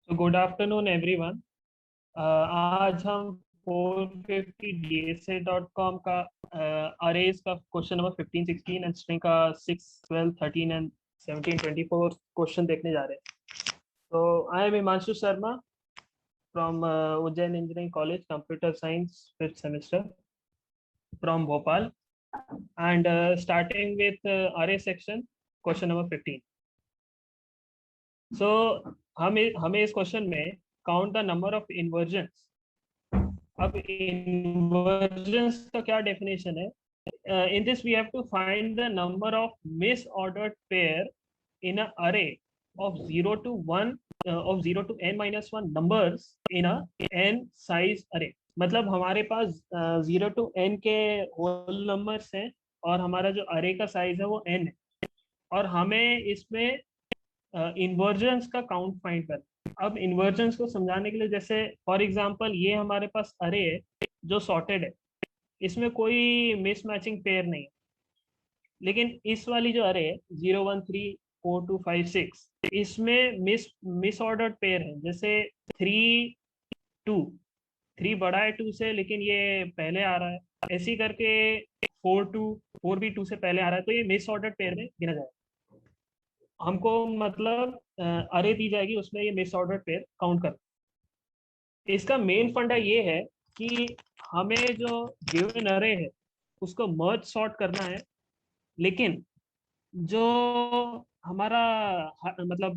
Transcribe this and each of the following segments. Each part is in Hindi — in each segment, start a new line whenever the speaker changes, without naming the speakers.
तो गुड आफ्टरनून एवरीवन। आज हम 450dsa.com का अरेज का क्वेश्चन नंबर 15 16 एंड स्ट्रिंग का 6 12 13 एंड 17 24 क्वेश्चन देखने जा रहे हैं। तो I am Himanshu Sharma from Ujjain engineering college computer science 5th semester from Bhopal and starting with array section question number 15। So हमें इस क्वेश्चन में count the number of inversions. अब इन्वर्जन्स का क्या डेफिनेशन है? In this we have to find the number of misordered pair in a array of 0 to 1 of 0 to n minus 1 numbers in a n size array। मतलब हमारे पास 0 to n के होल नंबर्स हैं और हमारा जो अरे का साइज है वो n है और हमें इसमें इन्वर्जन्स का काउंट फाइंड करना। अब इन्वर्जन्स को समझाने के लिए, जैसे फॉर एग्जांपल ये हमारे पास अरे है जो सॉर्टेड है, इसमें कोई मिसमैचिंग पेयर नहीं है। लेकिन इस वाली जो अरे है 0 1 3 4 2 5 6, इसमें मिस ऑर्डर्ड पेयर है। जैसे 3 2, 3 बड़ा है 2 से लेकिन ये पहले आ रहा है, ऐसे करके 4 2, 4 भी 2 से पहले आ रहा है, तो ये मिस ऑर्डर्ड पेयर में गिना जाएगा। हमको मतलब अरे दी जाएगी, उसमें ये मिस ऑर्डर पेयर काउंट कर। इसका मेन फंडा ये है कि हमें जो गिवन अरे है उसको मर्ज सॉर्ट करना है। लेकिन जो हमारा मतलब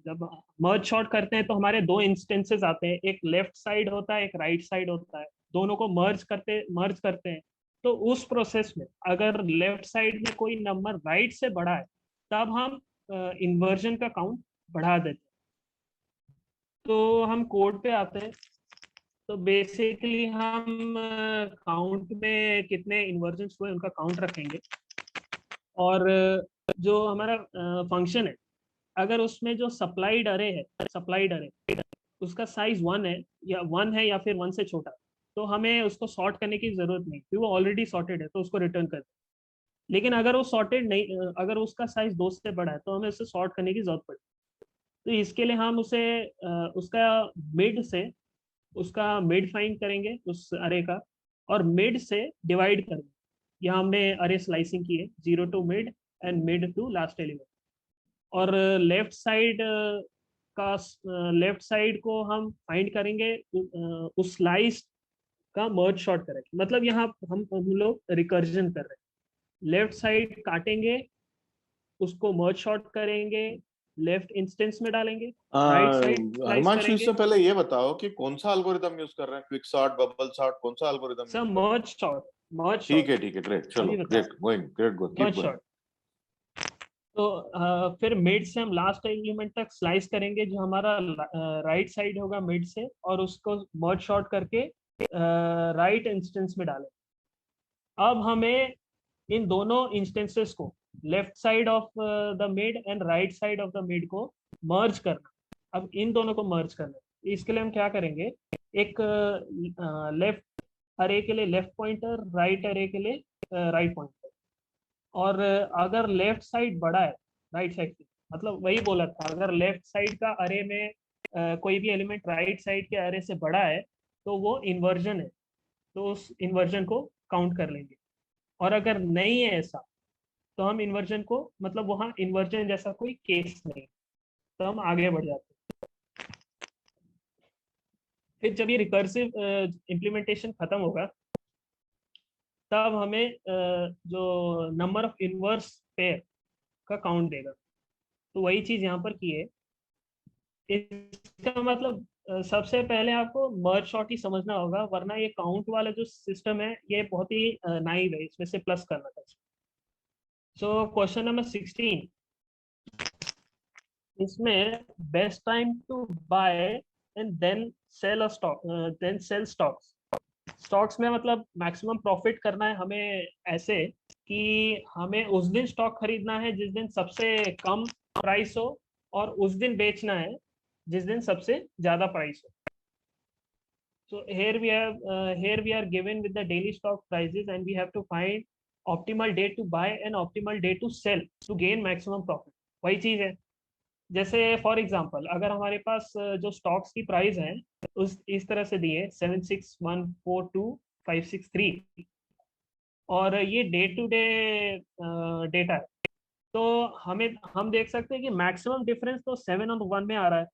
जब मर्ज सॉर्ट करते हैं तो हमारे दो इंस्टेंसेस आते हैं, एक लेफ्ट साइड होता है एक राइट साइड होता है, दोनों को मर्ज करते हैं। तो उस प्रोसेस में अगर लेफ्ट साइड में कोई नंबर राइट से बड़ा है तब हम इन्वर्जन का काउंट बढ़ा देते हैं। तो हम कोड पे आते हैं। तो बेसिकली हम काउंट में कितने इन्वर्जन्स हुए उनका काउंट रखेंगे। और जो हमारा फंक्शन है, अगर उसमें जो सप्लाइड अरे उसका साइज 1 है या फिर 1 से छोटा, तो हमें उसको सॉर्ट करने की जरूरत नहीं क्योंकि वो ऑलरेडी सॉर्टेड है, तो उसको रिटर्न कर दें। लेकिन अगर वो सॉर्टेड नहीं, अगर उसका साइज 2 से बड़ा है तो हमें उसे सॉर्ट करने की जरूरत पड़ेगी। तो इसके लिए हम उसे उसका मिड से उसका मिड फाइंड करेंगे उस अरे का, और मिड से डिवाइड करेंगे। यहाँ हमने अरे स्लाइसिंग की है 0 to mid and mid to last element. और का लेफ्ट साइड को हम फाइंड करेंगे उस स्लाइस का मर्ज शॉर्ट करेंगे। मतलब यहाँ हम लोग रिकर्जन कर रहे हैं, लेफ्ट साइड काटेंगे, उसको मर्ज शॉर्ट करेंगे, लेफ्ट इंस्टेंस में डालेंगे, राइट साइड स्लाइस
हिमांशु,
करेंगे।
इससे पहले ये बताओ कि कौन सा एल्गोरिदम यूज कर रहे हैं? क्विक सॉर्ट, बबल सॉर्ट, कौन सा एल्गोरिदम यूज
सर
कर रहे हैं?
मर्ज शॉर्ट, मर्ज
ठीक
शॉर्ट
है, ठीक है, ग्रेट, चलो,
अभी बता
great going, great go, keep
मर्ज
गोइंग।
शॉर्ट। तो फिर मिड से हम लास्ट एलिमेंट तक स्लाइस करेंगे, जो हमारा राइट साइड होगा मिड से, और उसको मर्ज शॉर्ट करके राइट इंस्टेंस में डालें। अब हमें इन दोनों इंस्टेंसेस को, left side of the mid and right side of the mid को मर्ज करना। अब इन दोनों को मर्ज करना है, इसके लिए हम क्या करेंगे, एक लेफ्ट अरे के लिए लेफ्ट पॉइंटर, राइट अरे के लिए राइट पॉइंटर। और अगर लेफ्ट साइड बड़ा है राइट साइड से, मतलब वही बोला था, अगर लेफ्ट साइड का अरे में कोई भी एलिमेंट राइट साइड के अरे से बड़ा है तो वो इन्वर्जन है, तो उस इन्वर्जन को काउंट कर लेंगे। और अगर नहीं है ऐसा तो हम इन्वर्जन को, मतलब वहाँ इन्वर्जन जैसा कोई केस नहीं, तो हम आगे बढ़ जाते हैं। फिर जब ये रिकर्सिव इम्प्लीमेंटेशन खत्म होगा तब हमें जो नंबर ऑफ इनवर्स पेयर का काउंट देगा। तो वही चीज यहाँ पर की है। इसका मतलब सबसे पहले आपको मर्ज शॉर्ट ही समझना होगा, वरना ये काउंट वाला जो सिस्टम है ये बहुत ही नाइव है, इसमें से प्लस करना था। सो क्वेश्चन नंबर 16, इसमें best time to buy and then sell stock, then sell stocks. Stocks में मतलब मैक्सिमम प्रॉफिट करना है हमें, ऐसे कि हमें उस दिन स्टॉक खरीदना है जिस दिन सबसे कम प्राइस हो, और उस दिन बेचना है जिस दिन सबसे ज्यादा प्राइस हो। So here we are given with the daily stock prices and we have to find optimal day to buy and optimal day to sell to gain maximum profit। वही चीज है, जैसे फॉर एग्जांपल अगर हमारे पास जो स्टॉक्स की प्राइस है उस इस तरह से दी है 76142 563, और ये डे टू डे डेटा है, तो हम देख सकते हैं कि मैक्सिमम डिफरेंस तो 7 और 1 में आ रहा है,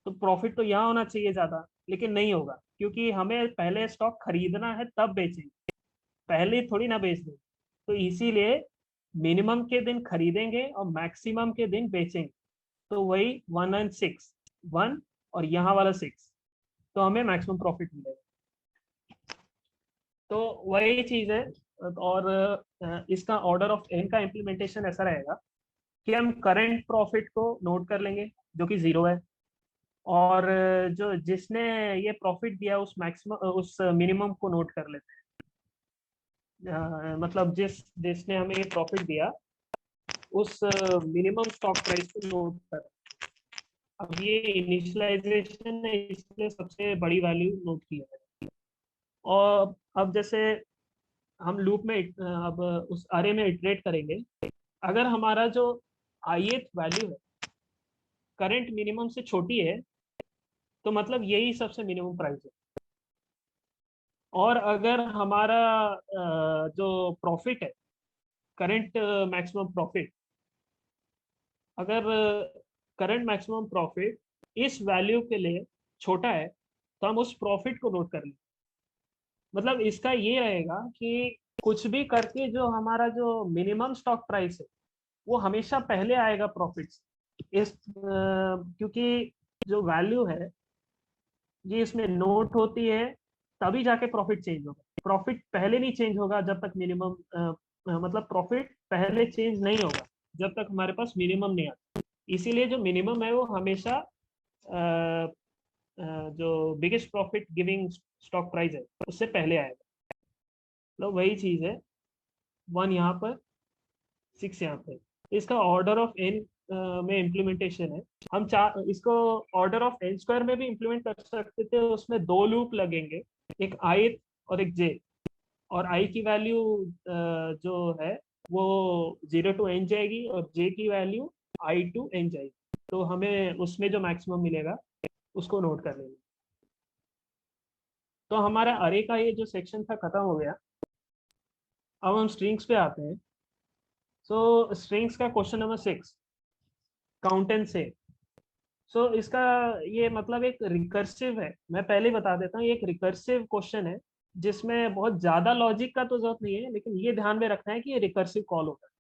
तो प्रॉफिट तो यहाँ होना चाहिए ज्यादा, लेकिन नहीं होगा क्योंकि हमें पहले स्टॉक खरीदना है तब बेचेंगे, पहले थोड़ी ना बेच देंगे। तो इसीलिए मिनिमम के दिन खरीदेंगे और मैक्सिमम के दिन बेचेंगे, तो वही 1 और 6, 1 और यहाँ वाला 6, तो हमें मैक्सिमम प्रॉफिट मिलेगा। तो वही चीज है। और इसका ऑर्डर ऑफ एन का इम्प्लीमेंटेशन ऐसा रहेगा कि हम करंट प्रॉफिट को नोट कर लेंगे जो कि 0 है, और जो जिसने ये प्रॉफिट दिया उस मैक्सिमम उस मिनिमम को नोट कर लेते हैं। मतलब जिसने हमें ये प्रॉफिट दिया उस मिनिमम स्टॉक प्राइस को नोट कर। अब ये इनिशियलाइजेशन है इसलिए सबसे बड़ी वैल्यू नोट की है। और अब जैसे हम लूप में अब उस अरे में इटरेट करेंगे, अगर हमारा जो ith वैल्यू है करंट मिनिमम से छोटी है तो मतलब यही सबसे मिनिमम प्राइस है। और अगर हमारा जो प्रॉफिट है करंट मैक्सिमम प्रॉफिट, अगर करंट मैक्सिमम प्रॉफिट इस वैल्यू के लिए छोटा है तो हम उस प्रॉफिट को नोट कर लें। मतलब इसका ये रहेगा कि कुछ भी करके जो हमारा जो मिनिमम स्टॉक प्राइस है वो हमेशा पहले आएगा प्रॉफिट। इस क्योंकि जो वैल्यू है ये इसमें नोट होती है तभी जाके प्रॉफिट चेंज होगा। प्रॉफिट पहले नहीं चेंज होगा जब तक मिनिमम मतलब प्रॉफिट पहले चेंज नहीं होगा जब तक हमारे पास मिनिमम नहीं आता। इसीलिए जो मिनिमम है वो हमेशा जो biggest profit giving stock price है उससे पहले आएगा। तो वही चीज है, 1 यहाँ पर, 6 यहाँ पर। इसका ऑर्डर ऑफ एन में इम्प्लीमेंटेशन है। हम चार इसको ऑर्डर ऑफ एन स्क्वायर में भी इम्प्लीमेंट कर सकते थे, उसमें 2 लूप लगेंगे, एक आई और एक जे, और आई की वैल्यू जो है वो 0 to n जाएगी और जे की वैल्यू I to n जाएगी, तो हमें उसमें जो मैक्सिमम मिलेगा उसको नोट कर लेंगे। तो हमारा अरे का ये जो सेक्शन था खत्म हो गया। अब हम स्ट्रिंग्स पे आते हैं। सो स्ट्रिंग्स का क्वेश्चन नंबर 6, काउंट एंड से। सो इसका ये मतलब एक रिकर्सिव है, मैं पहले ही बता देता हूँ, ये एक रिकर्सिव क्वेश्चन है जिसमें बहुत ज्यादा लॉजिक का तो जरूरत नहीं है, लेकिन ये ध्यान में रखना है कि ये रिकर्सिव कॉल होता है।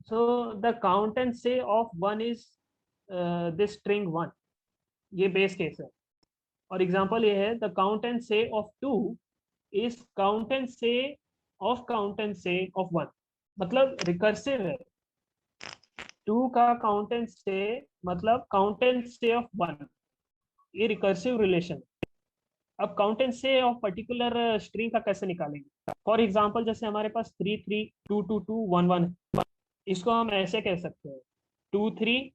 So the count and say of 1 is this string 1, ये बेस केस है। और एग्जांपल ये है, the count and say of 2 is count and say of 1, मतलब रिकर्सिव है। 2 का काउंट एंड से मतलब काउंट एंड से ऑफ 1, ये रिकर्सिव रिलेशन। अब count and say of particular string का कैसे निकालेंगे? फॉर एग्जांपल जैसे हमारे पास 3 3 2 2 2 1 1 है, इसको हम ऐसे कह सकते हैं 2 3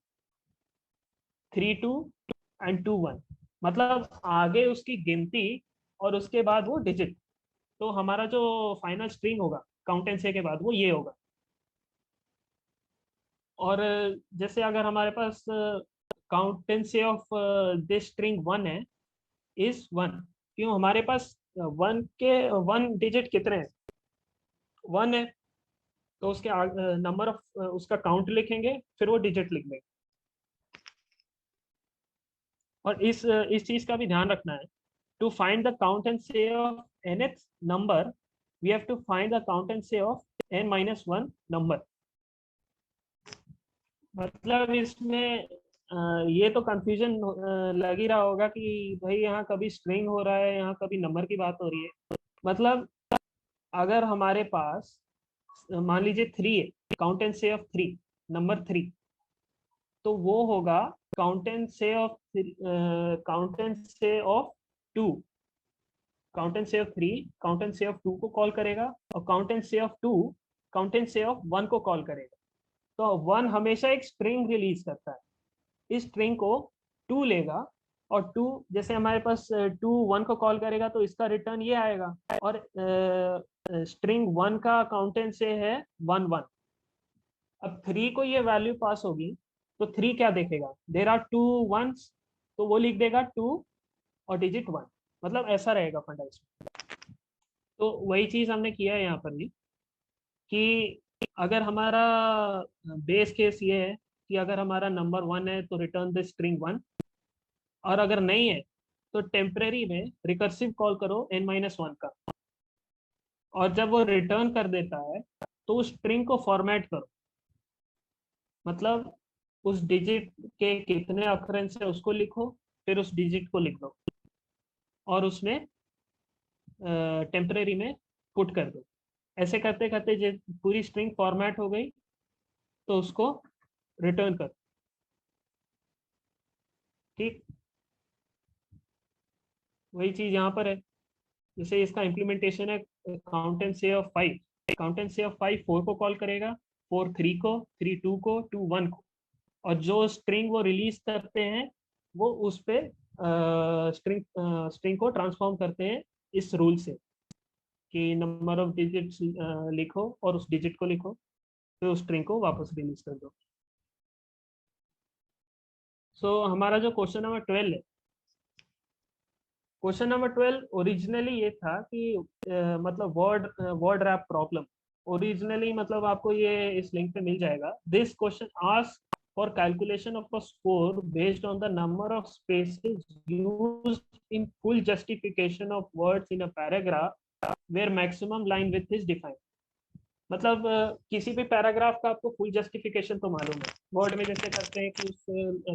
3 2 एंड 2 1, मतलब आगे उसकी गिनती और उसके बाद वो डिजिट, तो हमारा जो फाइनल स्ट्रिंग होगा काउंट एंड से के बाद वो ये होगा। और जैसे अगर हमारे पास काउंटेंसी ऑफ दिस स्ट्रिंग 1 है इज 1, क्यों हमारे पास 1 डिजिट कितने हैं? 1 है, तो उसके नंबर ऑफ उसका काउंट लिखेंगे फिर वो डिजिट लिख देंगे। और इस चीज का भी ध्यान रखना है, to find the count and say of nth number we have to find the count and say of n-1 number. मतलब इसमें ये तो कंफ्यूजन लग ही रहा होगा कि भाई यहाँ कभी स्ट्रिंग हो रहा है यहाँ कभी नंबर की बात हो रही है। मतलब अगर हमारे पास मान लीजिए 3 है, count and say of 3, number 3, तो वो होगा count and say of 2। Count and say of 3 count and say of 2 को कॉल करेगा, और count and say of 2 count and say of 1 को कॉल करेगा। तो 1 हमेशा एक स्ट्रिंग रिलीज करता है, इस स्ट्रिंग को 2 लेगा, और 2 जैसे हमारे पास 2 1 को कॉल करेगा तो इसका रिटर्न ये आएगा। और स्ट्रिंग 1 का काउंटेंट से है 1 1। अब 3 को ये वैल्यू पास होगी तो 3 क्या देखेगा, देयर आर 2 1s, तो वो लिख देगा 2 और डिजिट 1, मतलब ऐसा रहेगा फंडा इसमें। तो वही चीज हमने किया है यहाँ पर भी, कि अगर हमारा बेस केस ये है कि अगर हमारा नंबर 1 है तो रिटर्न द स्ट्रिंग 1, और अगर नहीं है तो टेम्परेरी में रिकर्सिव कॉल करो n-1 का, और जब वो रिटर्न कर देता है तो उस स्ट्रिंग को फॉर्मेट करो, मतलब उस डिजिट के कितने अक्रेंस है उसको लिखो, फिर उस डिजिट को लिख दो और उसमें टेम्परेरी में पुट कर दो। ऐसे करते करते पूरी स्ट्रिंग फॉर्मेट हो गई तो उसको रिटर्न कर। ठीक, वही चीज यहाँ पर है। जैसे इसका इम्प्लीमेंटेशन है count and say of 5, count and say of 5 4 को कॉल करेगा, 4 3 को, 3 2 को, 2 1 को, और जो स्ट्रिंग वो रिलीज करते हैं वो उस पे स्ट्रिंग को ट्रांसफॉर्म करते हैं इस रूल से, कि नंबर ऑफ डिजिट्स लिखो और उस डिजिट को लिखो, फिर उस स्ट्रिंग को वापस रिलीज कर दो। सो हमारा जो क्वेश्चन नंबर 12 है, क्वेश्चन नंबर 12 ओरिजिनली ये था कि मतलब वर्ड रैप प्रॉब्लम। ओरिजिनली मतलब आपको ये इस लिंक पे मिल जाएगा। This question ask for calculation of a score based on the number of spaces used in full justification of words in a paragraph where maximum line width is defined. मतलब किसी भी पैराग्राफ का आपको फुल जस्टिफिकेशन तो मालूम है, वर्ड में जैसे करते हैं कि उस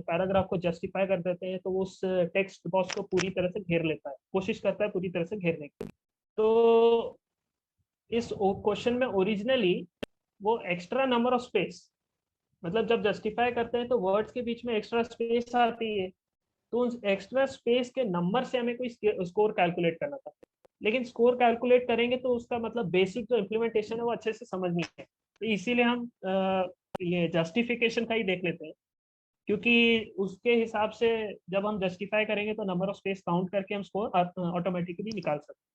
पैराग्राफ को जस्टिफाई कर देते हैं तो वो उस टेक्स्ट बॉक्स को पूरी तरह से घेर लेता है, कोशिश करता है पूरी तरह से घेरने की। तो इस क्वेश्चन में ओरिजिनली वो एक्स्ट्रा नंबर ऑफ स्पेस, मतलब जब जस्टिफाई करते हैं तो वर्ड्स के बीच में एक्स्ट्रा स्पेस आती है, तो उन एक्स्ट्रा स्पेस के नंबर से हमें कोई स्कोर कैलकुलेट करना था। लेकिन स्कोर कैलकुलेट करेंगे तो उसका मतलब बेसिक जो इम्प्लीमेंटेशन है वो अच्छे से समझ नहीं है, तो इसीलिए हम ये जस्टिफिकेशन का ही देख लेते हैं, क्योंकि उसके हिसाब से जब हम जस्टिफाई करेंगे तो नंबर ऑफ स्पेस काउंट करके हम स्कोर ऑटोमेटिकली निकाल सकते हैं।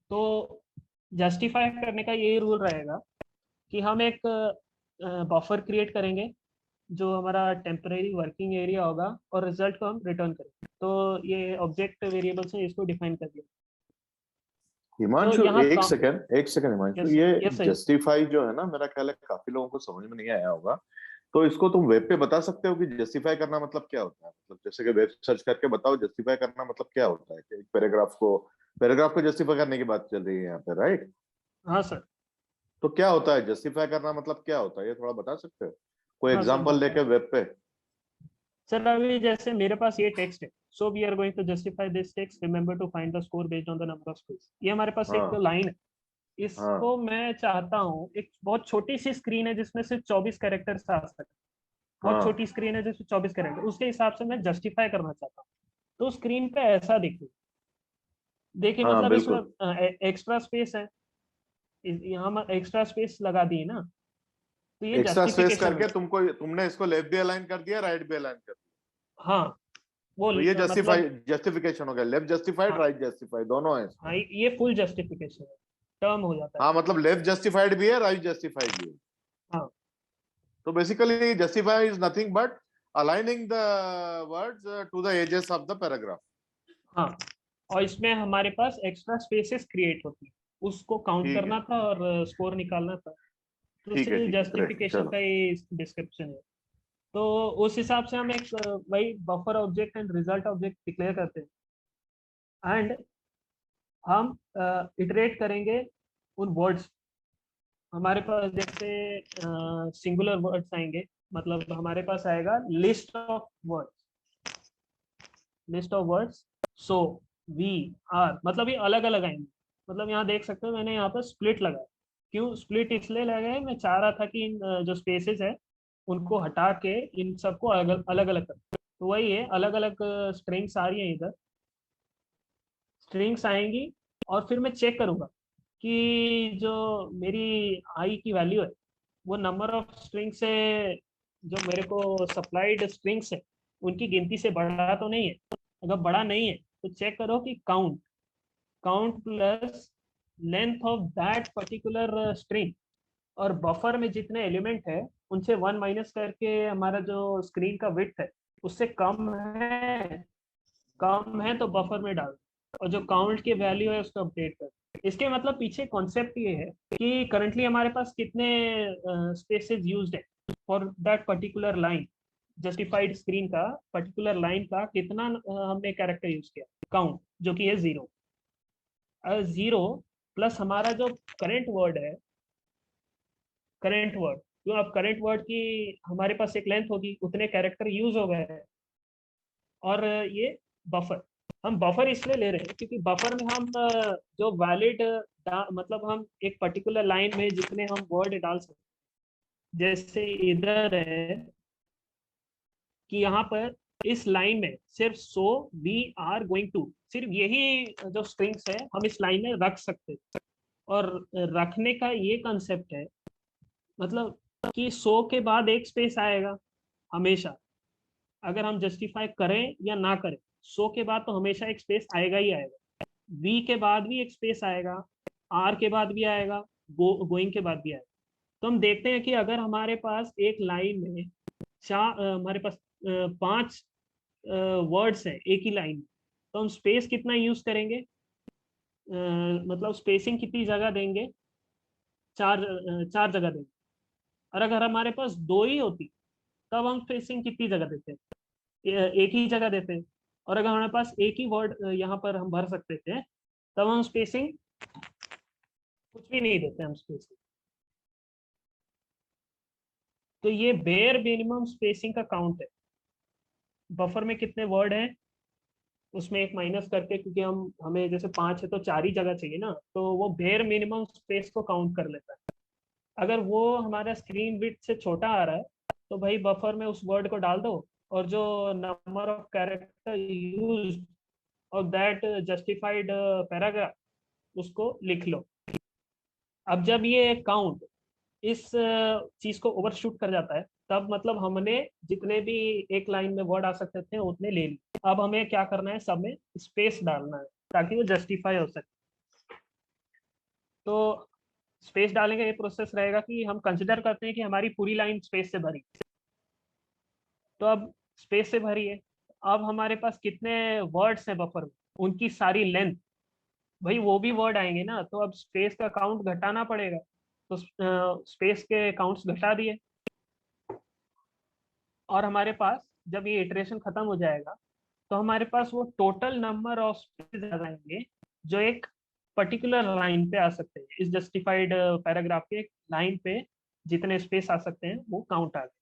तो जस्टिफाई करने का यही रूल रहेगा कि हम एक बफर क्रिएट करेंगे जो हमारा टेम्परेरी वर्किंग एरिया होगा, और रिजल्ट को हम रिटर्न करेंगे। तो ये ऑब्जेक्ट वेरिएबल्स हैं, इसको डिफाइन कर दिया। तो
हिमांशु
यहाँ
एक सेकंड हिमांशु,
यस
ये
यस सर।
जस्टिफाई जो है ना, मेरा ख्याल है काफी लोगों को समझ में नहीं आया होगा। तो इसको तुम वेब पे बता सकते हो कि जस्टिफाई करना मतलब क्या होता है? मतलब जैसे कि वेब सर्च करके बताओ जस्टिफाई करना मतलब क्या होता है, कि एक पैराग्राफ को जस्टिफाई करने की बात चल रही है यहाँ पे, राइट?
हाँ सर।
तो क्या होता है जस्टिफाई करना, मतलब क्या होता है, ये थोड़ा बता सकते हो कोई
हाँ सर
एग्जांपल लेके
बताइए।
वेब पे?
सर अभी जैसे मेरे पास ये टेक्स्ट है, so we are going to justify this text, remember to find the score based on the number of space, ये हमारे पास एक
हाँ
लाइन है। इसको
हाँ
मैं चाहता हूँ, एक बहुत छोटी सी स्क्रीन है जिसमें सिर्फ 24 कैरेक्टर्स आ सकते हैं, बहुत
हाँ
छोटी स्क्रीन है जिसमें 24 कैरेक्टर, उसके हिसाब से मैं जस्टिफाई करना चाहता हूँ। तो स्क्रीन पे ऐसा दिखे, देखिए
हाँ
मतलब इसमें
बिल्कुल।
एक्स्ट्रा स्पेस है, यहाँ एक्स्ट्रा स्पेस लगा दी ना, तो ये
एक्स्ट्रा स्पेस
जस्टिफिकेशन
करके
हुआ।
तुमने इसको लेफ्ट भी अलाइन कर दिया, राइट भी अलाइन कर दिया,
हाँ वो
तो ये
मतलब
जस्टिफिकेशन हो गया। लेफ्ट जस्टिफाइड,
हाँ
राइट जस्टिफाइड दोनों है
हाँ,
इसमें।
ये फुल जस्टिफिकेशन है, टर्म हो जाता है।
हाँ मतलब लेफ्ट जस्टिफाइड भी है, राइट जस्टिफाइड भी है।
हाँ
तो basically justify is nothing but aligning the words to the edges of the paragraph.
हाँ, और इसमें हमारे पास एक्स्ट्रा स्पेसेस क्रिएट होती है, उसको काउंट
ठीक है,
करना था और स्कोर निकालना था। तो
ठीक है,
सिर्फ
ठीक है, ग्रेट,
जस्टिफिकेशन
चलो।
का ही डिस्क्रिप्शन है। तो उस हिसाब से हम एक वही buffer object and result object declare करते हैं, एंड हम इटरेट करेंगे उन वर्ड्स। हमारे पास जैसे सिंगुलर वर्ड्स आएंगे, मतलब हमारे पास आएगा list of words, list of words, so, we, are, मतलब ये अलग अलग आएंगे। मतलब यहाँ देख सकते हो मैंने यहाँ पर स्प्लिट लगाया, क्यों स्प्लिट इसलिए लगाया, मैं चाह रहा था कि इन जो स्पेसेस है उनको हटा के इन सबको अलग अलग अलग कर। तो वही है, अलग अलग स्ट्रिंग्स आ रही है इधर, स्ट्रिंग्स आएंगी, और फिर मैं चेक करूंगा कि जो मेरी आई की वैल्यू है वो नंबर ऑफ स्ट्रिंग से, जो मेरे को सप्लाइड स्ट्रिंग्स है उनकी गिनती से बड़ा तो नहीं है। अगर बड़ा नहीं है तो चेक करो कि count, count plus length of that particular string, और बफर में जितने एलिमेंट है उनसे 1 माइनस करके हमारा जो स्क्रीन का विड्थ है उससे कम है तो बफर में डाल, और जो काउंट की वैल्यू है उसको अपडेट कर। इसके मतलब पीछे कॉन्सेप्ट ये है कि करंटली हमारे पास कितने स्पेसेस यूज्ड है for that particular line, justified screen का पर्टिकुलर लाइन का कितना हमने कैरेक्टर यूज किया, काउंट, जो कि है 0। 0 प्लस हमारा जो करेंट वर्ड है, करेंट वर्ड, जो अब करेंट वर्ड की हमारे पास एक लेंथ होगी, उतने कैरेक्टर यूज हो गए हैं। और ये बफर, हम बफर इसलिए ले रहे हैं क्योंकि बफर में हम जो वैलिड, मतलब हम एक पर्टिकुलर लाइन में जितने हम वर्ड डाल सकते हैं, जैसे इधर है कि यहाँ पर इस लाइन में सिर्फ so we are going to, सिर्फ यही जो स्ट्रिंग्स है हम इस लाइन में रख सकते हैं। और रखने का ये कंसेप्ट है, मतलब कि सो के बाद एक स्पेस आएगा हमेशा, अगर हम जस्टिफाई करें या ना करें, सो के बाद तो हमेशा एक स्पेस आएगा ही आएगा, वी के बाद भी एक स्पेस आएगा, आर के बाद भी आएगा, गोइंग के बाद भी आएगा। तो हम देखते हैं कि अगर हमारे पास एक लाइन में हमारे पास 5 वर्ड्स हैं एक ही लाइन में, तो हम स्पेस कितना यूज करेंगे, मतलब स्पेसिंग कितनी जगह देंगे, 4 जगह देंगे। और अगर हमारे पास 2 ही होती तब हम स्पेसिंग कितनी जगह देते हैं, एक ही जगह देते हैं। और अगर हमारे पास एक ही वर्ड यहाँ पर हम भर सकते थे, तब हम स्पेसिंग कुछ भी नहीं देते हम स्पेसिंग। तो ये बेयर मिनिमम स्पेसिंग का काउंट है, बफर में कितने वर्ड हैं उसमें एक माइनस करके, क्योंकि हमें जैसे 5 है तो 4 ही जगह चाहिए ना, तो वो बेयर मिनिमम स्पेस को काउंट कर लेता है। अगर वो हमारा स्क्रीन विड्थ से छोटा आ रहा है तो भाई बफर में उस वर्ड को डाल दो, और जो नंबर ऑफ कैरेक्टर यूज और दैट जस्टिफाइड पैराग्राफ उसको लिख लो। अब जब ये काउंट इस चीज को ओवरशूट कर जाता है, तब मतलब हमने जितने भी एक लाइन में वर्ड आ सकते थे उतने ले लिए। अब हमें क्या करना है, सब में स्पेस डालना है ताकि वो जस्टिफाई हो सके। तो स्पेस डालने का ये प्रोसेस रहेगा कि हम कंसिडर करते हैं कि हमारी पूरी लाइन स्पेस से भरी, तो अब स्पेस से भरी है। अब हमारे पास कितने वर्ड्स हैं बफर में, उनकी सारी लेंथ, भाई वो भी वर्ड आएंगे ना, तो अब स्पेस का काउंट घटाना पड़ेगा। तो स्पेस के काउंट्स घटा दिए, और हमारे पास जब ये इटरेशन खत्म हो जाएगा तो हमारे पास वो टोटल नंबर ऑफ स्पेस आ जाएंगे जो एक पर्टिकुलर लाइन पे आ सकते हैं। इस जस्टिफाइड पैराग्राफ के एक लाइन पे जितने स्पेस आ सकते हैं वो काउंट आ गए।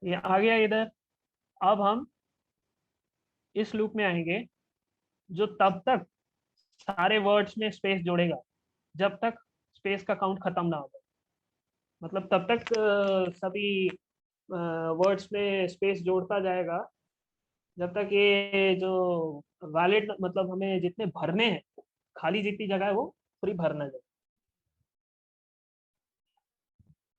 ये आ गया इधर। अब हम इस लूप में आएंगे जो तब तक सारे वर्ड्स में स्पेस जोड़ेगा जब तक स्पेस का काउंट खत्म ना हो जाए। मतलब तब तक सभी वर्ड्स में स्पेस जोड़ता जाएगा जब तक ये जो वैलिड, मतलब हमें जितने भरने हैं, खाली जितनी जगह है वो पूरी भरना जाए।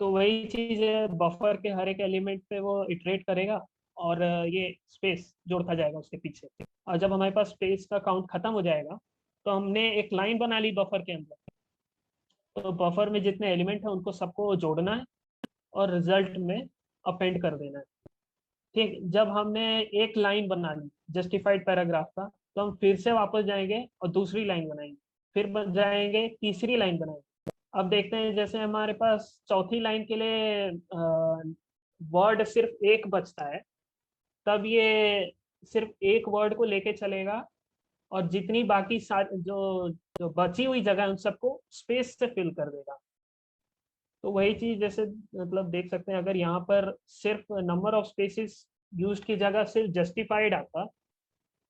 तो वही चीज है, बफर के हर एक एलिमेंट पे वो इटरेट करेगा और ये स्पेस जोड़ता जाएगा उसके पीछे। और जब हमारे पास स्पेस का काउंट खत्म हो जाएगा तो हमने एक लाइन बना ली बफर के अंदर, तो बफर में जितने एलिमेंट है उनको सबको जोड़ना है और रिजल्ट में अपेंड कर देना है। ठीक, जब हमने एक लाइन बना ली जस्टिफाइड पैराग्राफ का, तो हम फिर से वापस जाएंगे और दूसरी लाइन बनाएंगे, फिर जाएंगे तीसरी लाइन बनाएंगे। अब देखते हैं, जैसे हमारे पास चौथी लाइन के लिए वर्ड सिर्फ एक बचता है, तब ये सिर्फ एक वर्ड को लेके चलेगा और जितनी बाकी जो जो बची हुई जगह है उन सबको स्पेस से फिल कर देगा। तो वही चीज जैसे, मतलब देख सकते हैं, अगर यहाँ पर सिर्फ नंबर ऑफ स्पेसिस यूज की जगह सिर्फ जस्टिफाइड आता,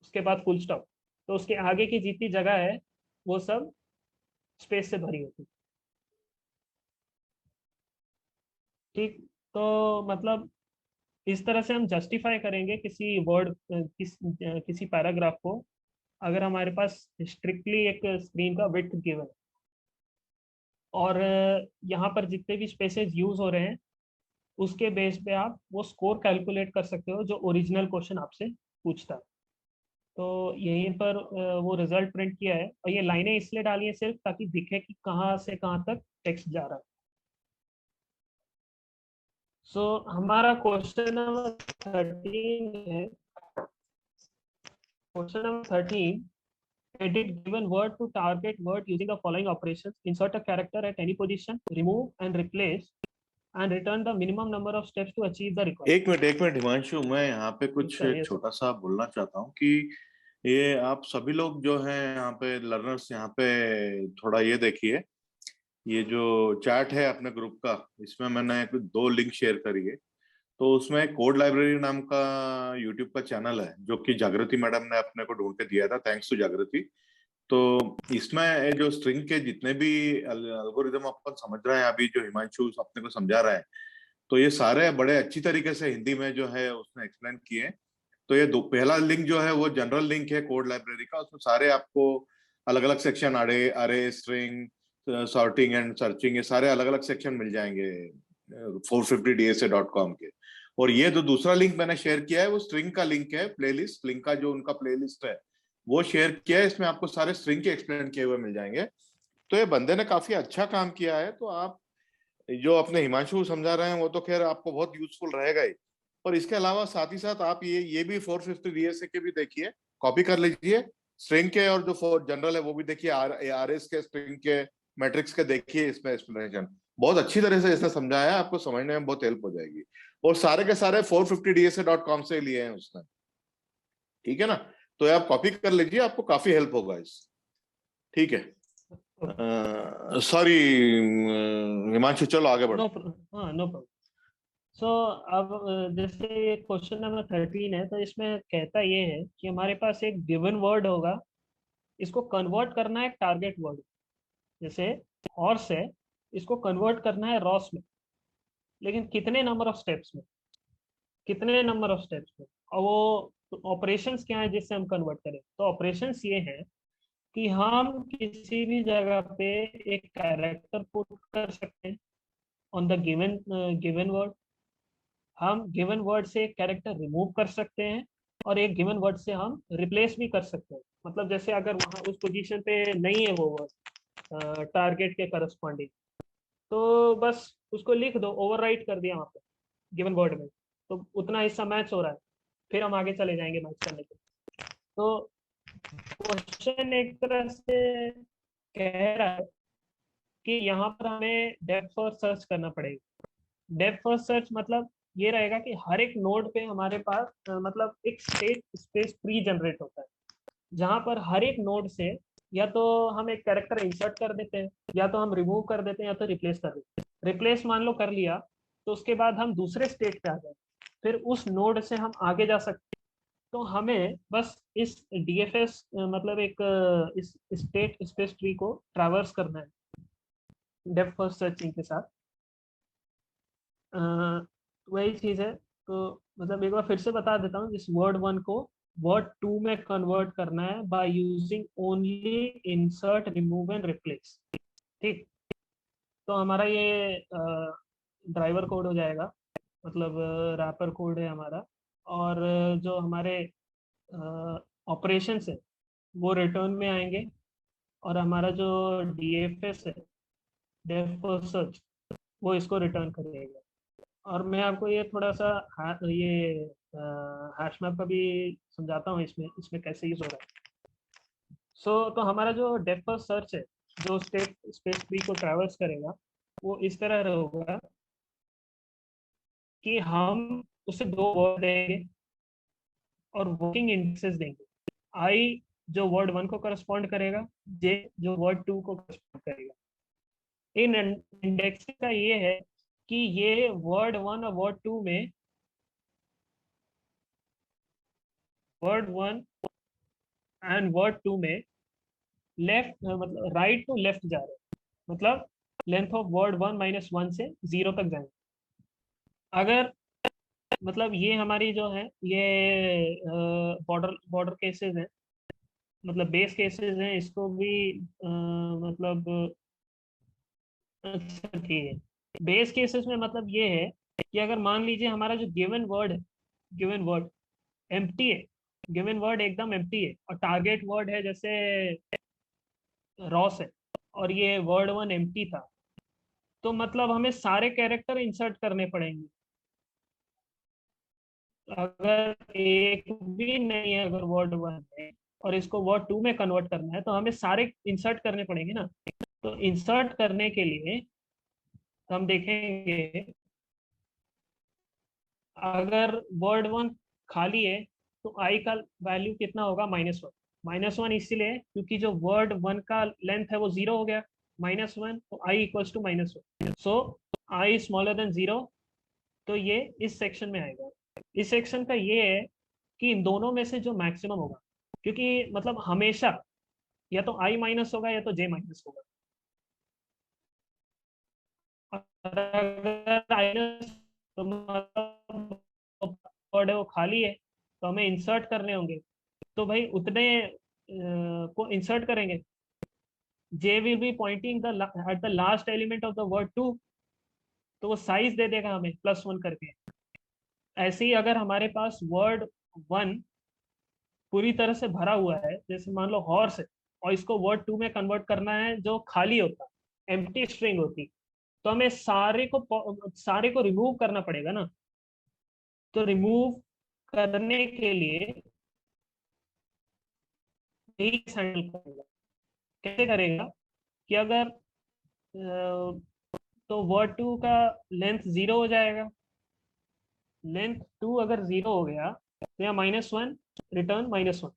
उसके बाद फुल स्टॉप, तो उसके आगे की जितनी जगह है वो सब स्पेस से भरी होती। ठीक, तो मतलब इस तरह से हम जस्टिफाई करेंगे किसी वर्ड, किसी पैराग्राफ को, अगर हमारे पास स्ट्रिक्टली एक स्क्रीन का विड्थ गिवन है और यहाँ पर जितने भी स्पेसेस यूज हो रहे हैं उसके बेस पे आप वो स्कोर कैलकुलेट कर सकते हो जो ओरिजिनल क्वेश्चन आपसे पूछता है। तो यहीं पर वो रिजल्ट प्रिंट किया है, और ये लाइनें इसलिए डाली हैं सिर्फ ताकि दिखे कि कहाँ से कहाँ तक टेक्स्ट जा रहा है। सो हमारा क्वेश्चन नंबर 13 है। Question number 13, edit given word to target word using the following operations: insert a character at any position, remove and replace, and return the minimum number of steps to achieve the required.
एक मिनट हिमांशु, मैं यहाँ पे कुछ
yes,
छोटा सा बोलना चाहता हूँ कि ये आप सभी लोग जो हैं यहाँ पे लर्नर्स, यहाँ पे थोड़ा ये देखिए, ये जो चैट है अपने ग्रुप का, इसमें मैंने दो लिंक शेयर करी है। तो उसमें कोड लाइब्रेरी नाम का यूट्यूब का चैनल है जो कि जागृति मैडम ने अपने को ढूंढ के दिया था, थैंक्स टू जागृति। तो इसमें ये जो स्ट्रिंग के जितने भी एल्गोरिदम अपन समझ रहे हैं अभी, जो हिमांशु अपने को समझा रहा है, तो ये सारे बड़े अच्छी तरीके से हिंदी में जो है उसने एक्सप्लेन किए। तो ये दो, पहला लिंक जो है वो जनरल लिंक है कोड लाइब्रेरी का, उसमें सारे आपको अलग अलग सेक्शन, अरे अरे स्ट्रिंग, सॉर्टिंग एंड सर्चिंग, ये सारे अलग अलग सेक्शन मिल जाएंगे 450dsa.com के। और ये जो दूसरा लिंक मैंने शेयर किया है वो स्ट्रिंग का लिंक है, प्लेलिस्ट लिंक का जो उनका प्लेलिस्ट है वो शेयर किया है, इसमें आपको सारे स्ट्रिंग के एक्सप्लेन किए हुए मिल जाएंगे। तो ये बंदे ने काफी अच्छा काम किया है। तो आप जो अपने हिमांशु समझा रहे हैं वो तो खैर आपको बहुत यूजफुल रहेगा ही, और इसके अलावा साथ ही साथ आप ये भी 450 डीएसए के भी देखिए, कॉपी कर लीजिए स्ट्रिंग के, और जो जनरल है वो भी देखिए, आर एस के, स्ट्रिंग के, मैट्रिक्स के देखिए, इसमें एक्सप्लेनेशन बहुत अच्छी तरह से इसने समझाया है, आपको समझने में बहुत हेल्प हो जाएगी। और सारे के सारे 450dsa.com से लिए हैं उसने, ठीक है ना? तो आप कॉपी कर लीजिए, आपको काफी हेल्प होगा इस, ठीक है। सॉरी हिमांशु, चलो आगे बढ़ो।
हाँ, नो प्रॉब्लम। सो अब जैसे ये क्वेश्चन नंबर 13 है, तो इसमें कहता ये है कि हमारे पास एक गिवन वर्ड होगा, इसको कन्वर्ट करना है एक टारगेट वर्ड। जैसे हॉर्स है, इसको कन्वर्ट करना है रॉस में, लेकिन कितने नंबर ऑफ स्टेप्स में, कितने नंबर ऑफ स्टेप्स में, और वो ऑपरेशंस क्या है जिससे हम कन्वर्ट करें। तो ऑपरेशंस ये है कि हम किसी भी जगह पे एक कैरेक्टर पुट कर सकते हैं on the given given word. हम गिवन वर्ड से एक कैरेक्टर रिमूव कर सकते हैं, और एक गिवन वर्ड से हम रिप्लेस भी कर सकते हैं। मतलब जैसे अगर वहाँ उस पोजीशन पे नहीं है वो वर्ड टारगेट के करस्पॉन्डिंग, तो बस उसको लिख दो, ओवरराइट कर दिया वहाँ पे गिवन वर्ड में, तो उतना हिस्सा मैच हो रहा है, फिर हम आगे चले जाएंगे मैच करने के। तो क्वेश्चन एक तरह से कह रहा है कि यहाँ पर हमें डेप्थ फर्स्ट सर्च करना पड़ेगा। डेप्थ फर्स्ट सर्च मतलब ये रहेगा कि हर एक नोड पे हमारे पास मतलब एक स्टेट स्पेस ट्री जनरेट होता है, जहाँ पर हर एक नोड से या तो हम एक कैरेक्टर इंसर्ट कर देते हैं, या तो हम रिमूव कर देते हैं, या तो रिप्लेस कर देते हैं। रिप्लेस मान लो कर लिया, तो उसके बाद हम दूसरे स्टेट पे आ जाए, फिर उस नोड से हम आगे जा सकते हैं। तो हमें बस इस डीएफएस मतलब एक इस स्टेट स्पेस ट्री को ट्रैवर्स करना है डेप्थ फर्स्ट सर्चिंग के साथ। वही चीज है। तो मतलब एक बार फिर से बता देता हूँ, इस वर्ड 1 को वर्ड 2 में कन्वर्ट करना है by using only insert, remove and replace. ठीक। तो हमारा ये ड्राइवर कोड हो जाएगा, मतलब रैपर कोड है हमारा। और जो हमारे ऑपरेशंस है वो रिटर्न में आएंगे, और हमारा जो डीएफएस है, डेफ सर्च, वो इसको रिटर्न करेगा। और मैं आपको ये थोड़ा सा ये हैश मैप का भी समझाता हूँ, इसमें इसमें कैसे यूज हो रहा है। तो हमारा जो डेप्थ फर्स्ट सर्च है, जो स्टेट स्पेस ट्री को ट्रैवर्स करेगा, वो इस तरह होगा कि हम उसे दो वर्ड देंगे और वर्किंग इंडेक्सेस देंगे। आई जो वर्ड 1 को करस्पॉन्ड करेगा, जे जो वर्ड 2 को करस्पॉन्ड करेगा। इन इंडेक्स का ये है कि ये वर्ड 1 और वर्ड 1 एंड वर्ड 2 में लेफ्ट मतलब राइट टू लेफ्ट जा रहे हैं, मतलब लेंथ ऑफ वर्ड 1 -1 से 0 तक जाएंगे। अगर मतलब ये हमारी जो है ये बॉर्डर बॉर्डर केसेस हैं, मतलब बेस केसेस हैं, इसको भी मतलब अच्छा ठीक है। बेस केसेस में मतलब ये है कि अगर मान लीजिए हमारा जो गिवन वर्ड है, गिवन वर्ड एम्प्टी है, गिवन वर्ड एकदम एम्प्टी है, और टारगेट वर्ड है जैसे रॉस है, और ये वर्ड 1 एम्प्टी था, तो मतलब हमें सारे कैरेक्टर इंसर्ट करने पड़ेंगे। अगर एक भी नहीं है, अगर वर्ड 1 है और इसको वर्ड 2 में कन्वर्ट करना है, तो हमें सारे इंसर्ट करने पड़ेंगे ना। तो इंसर्ट करने के लिए हम देखेंगे, अगर वर्ड 1 खाली है तो आई का वैल्यू कितना होगा, -1। -1 इसलिए क्योंकि जो वर्ड 1 का लेंथ है वो 0 हो गया, -1, तो i equals to -1। So i smaller than 0, तो ये इस सेक्शन में आएगा। इस सेक्शन का ये है कि इन दोनों में से जो मैक्सिमम होगा, क्योंकि मतलब हमेशा या तो आई माइनस होगा या तो जे माइनस होगा। और अगर आई तो मतलब वर्ड है वो खाली है, तो हमें इंसर्ट करने होंगे। तो भाई उतने को इंसर्ट करेंगे। J will be pointing the at the last element of the word 2, तो वो साइज दे देगा हमें +1 करके। ऐसे ही अगर हमारे पास वर्ड 1 पूरी तरह से भरा हुआ है, जैसे मान लो हॉर्स है, और इसको वर्ड 2 में कन्वर्ट करना है जो खाली होता, एम्प्टी स्ट्रिंग होती, तो हमें सारे को रिमूव करना पड़ेगा ना। तो रिमूव करने के लिए यही हैंडल करेगा। कैसे करेगा कि अगर तो वर्ड 2 का लेंथ 0 हो जाएगा। लेंथ 2 अगर 0 हो गया तो यहाँ -1, return -1।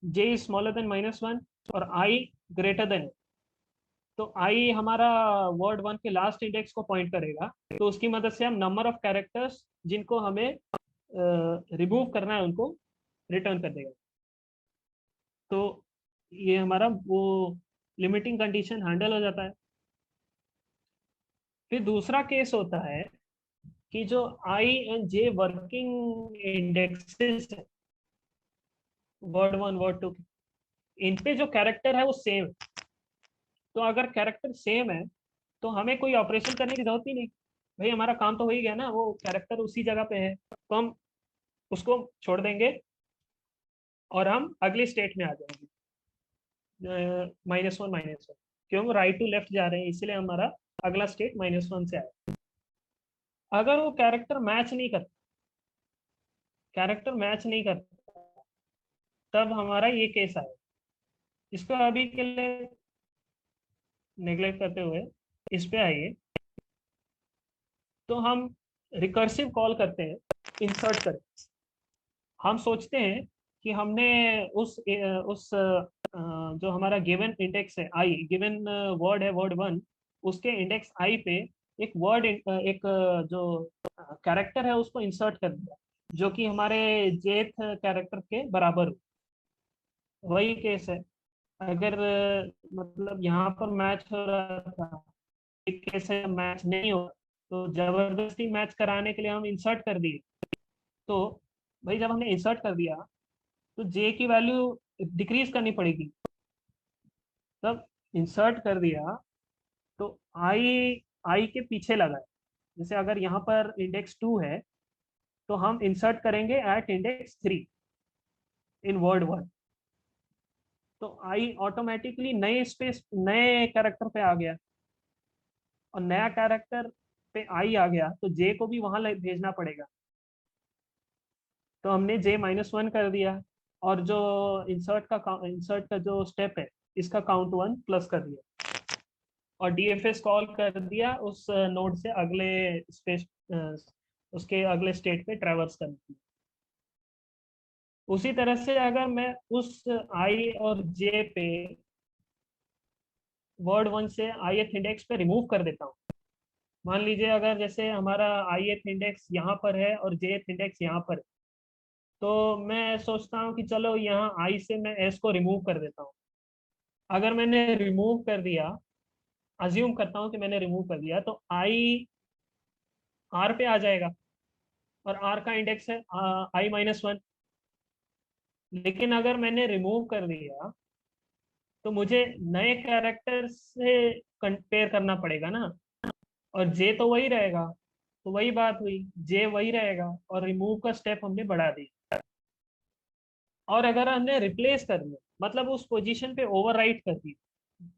J is smaller than -1 और आई ग्रेटर देन। तो आई हमारा वर्ड 1 के लास्ट इंडेक्स को पॉइंट करेगा, तो उसकी मदद से हम नंबर ऑफ कैरेक्टर्स जिनको हमें रिमूव करना है उनको रिटर्न कर देगा। तो ये हमारा वो लिमिटिंग कंडीशन हैंडल हो जाता है। फिर दूसरा केस होता है कि जो आई एंड जे वर्किंग इंडेक्सेस है वर्ड 1 वर्ड 2 के, इन पे जो कैरेक्टर है वो सेम है। तो अगर कैरेक्टर सेम है तो हमें कोई ऑपरेशन करने की जरूरत ही नहीं। भाई हमारा काम तो हो ही गया ना, वो कैरेक्टर उसी जगह पे है, तो हम उसको छोड़ देंगे और हम अगली स्टेट में आ जाएंगे, -1 -1। क्यों, राइट टू लेफ्ट जा रहे हैं, इसलिए हमारा अगला स्टेट -1 से आया। अगर वो कैरेक्टर मैच नहीं करता, तब हमारा ये केस आया। इसको अभी के लिए नेग्लेक्ट करते हुए इस पे आइए। तो हम रिकर्सिव कॉल करते हैं इंसर्ट कर। हम सोचते हैं कि हमने जो हमारा गिवन इंडेक्स है आई, गिवन वर्ड है वर्ड 1, उसके इंडेक्स आई पे एक वर्ड एक जो कैरेक्टर है उसको इंसर्ट कर दिया, जो कि हमारे जेथ कैरेक्टर के बराबर हो। वही केस है। अगर मतलब यहाँ पर मैच हो रहा था, एक केस है मैच नहीं हो, तो जबरदस्ती मैच कराने के लिए हम इंसर्ट कर दिए। तो भाई जब हमने इंसर्ट कर दिया तो जे की वैल्यू डिक्रीज करनी पड़ेगी। तब इंसर्ट कर दिया तो आई आई के पीछे लगा है। जैसे अगर यहाँ पर इंडेक्स 2 है, तो हम इंसर्ट करेंगे एट इंडेक्स 3 इन वर्ड 1। तो आई ऑटोमेटिकली नए स्पेस नए कैरेक्टर पे आ गया, और नया कैरेक्टर पे आई आ गया तो जे को भी वहां भेजना पड़ेगा। तो हमने जे -1 कर दिया, और जो इंसर्ट का जो स्टेप है इसका काउंट 1 प्लस कर दिया, और डीएफएस कॉल कर दिया उस नोड से अगले स्पेस, उसके अगले स्टेट पे ट्रैवर्स करने की। उसी तरह से अगर मैं उस आई और जे पे वर्ड 1 से ith इंडेक्स पे रिमूव कर देता हूँ। मान लीजिए अगर जैसे हमारा ith इंडेक्स यहाँ पर है और jth इंडेक्स यहाँ पर है, तो मैं सोचता हूँ कि चलो यहाँ आई से मैं एस को रिमूव कर देता हूँ। अगर मैंने रिमूव कर दिया, अज्यूम करता हूँ कि मैंने रिमूव कर दिया, तो आई आर पे आ जाएगा, और आर का इंडेक्स है I-1। लेकिन अगर मैंने रिमूव कर दिया तो मुझे नए कैरेक्टर से कंपेयर करना पड़ेगा ना, और जे तो वही रहेगा। तो वही बात हुई, जे वही रहेगा और रिमूव का स्टेप हमने बढ़ा दिया। और अगर हमने रिप्लेस कर दिया, मतलब उस पोजीशन पे ओवरराइट कर दिया,